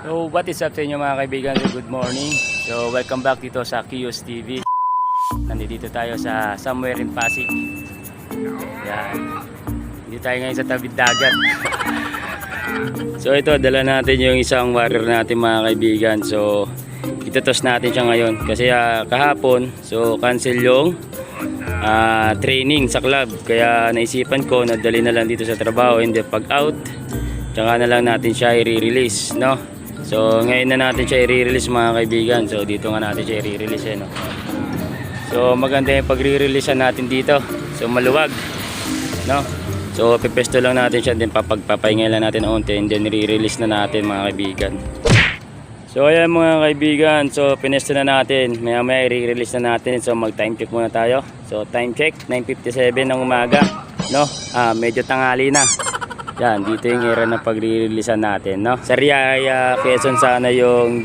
So what is up sa inyo mga kaibigan? So, good morning. So welcome back dito sa Kios TV. Nandito tayo sa somewhere in Pasig. Yan. Dito tayo ngayon sa tabing dagat. So ito, dala natin yung isang warrior natin mga kaibigan. So itotos natin siya ngayon kasi kahapon so cancel yung training sa club. Kaya naisipan ko na dali na lang dito sa trabaho, hindi pag out. Tsaka na lang natin siya i-release, no? So ngayon na natin siya i-release mga kaibigan. So dito nga natin siya i-release, no? So maganda yung pag-release natin dito. So maluwag, no? So pipesto lang natin siya, then papagpapahinga lang natin onte, and then i-release na natin mga kaibigan. So ayan mga kaibigan, so pinesto na natin. Maya maya i-release na natin. So mag time check muna tayo. So time check 9:57 ng umaga, no? Medyo tanghali na. Yan, dito yung era na pag-releasean natin, no? Sa Riyaya, Quezon sana yung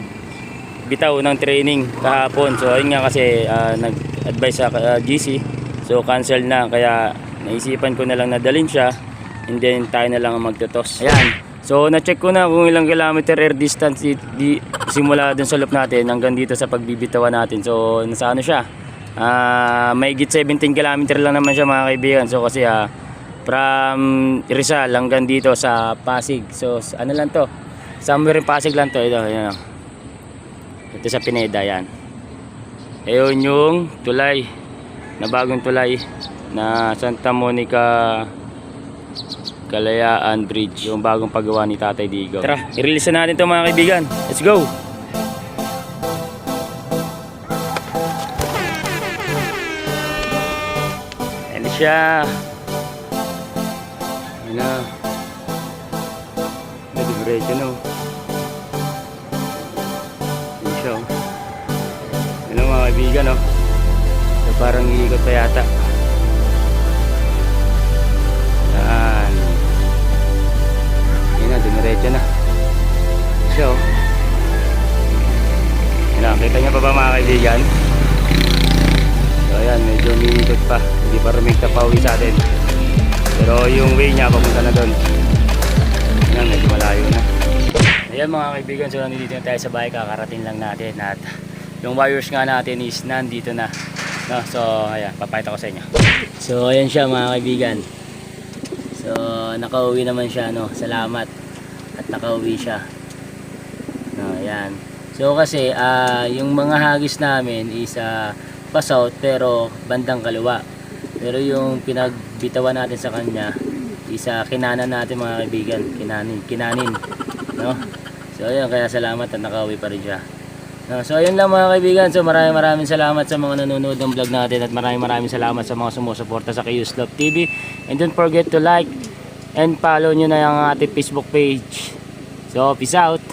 bitaw ng training kahapon. So ayun nga kasi nag-advise sa GC. So cancel na, kaya naisipan ko na lang na dalhin siya, and then tayo na lang magtutos. Ayan. So na-check ko na kung ilang kilometer air distance simula dun sa loop natin hanggang dito sa pagbibitawan natin. So nasa ano siya? Mahigit 17 kilometer lang naman siya mga kaibigan. So kasi from Rizal hanggang dito sa Pasig. So ano lang to, somewhere in Pasig lang to. Ito sa Pineda, yan. Ayun yung tulay na bagong tulay na Santa Monica Kalayaan Bridge, yung bagong paggawa ni Tatay Digo. Tara, i-release na natin ito mga kaibigan. Let's go! Ayan siya. Ayan na. Nag-diretso na. Ayan siya. Ayan mga kaibigan. So, parang iikot pa yata. Yan. Yan na, dumiretso na. So, nakita niyo pa ba mga kaibigan? So ayan, medyo umiikot pa. Hindi pa rumigta pa uwi sa atin. Pero yung way niya papunta na doon. Yan, medyo malayo na. Ayan mga kaibigan, so nandito na tayo sa bahay. Kakarating lang natin. At yung wires nga natin is nandito na, no? So ayan, papakita ko sa inyo. So ayan siya mga kaibigan. So nakauwi naman siya, no? Salamat. At nakauwi siya. No, ayan. So kasi yung mga hagis namin is pa-south pero bandang kaliwa. Pero yung pinagbitawan natin sa kanya is kinanan natin mga kaibigan. Kinanin, no? So ayan, kaya salamat at nakauwi pa rin siya. No, so ayun lang mga kaibigan. So maraming salamat sa mga nanonood ng vlog natin, at maraming salamat sa mga sumusuporta sa Kios Love TV. And don't forget to like and follow nyo na yung ating Facebook page. So peace out.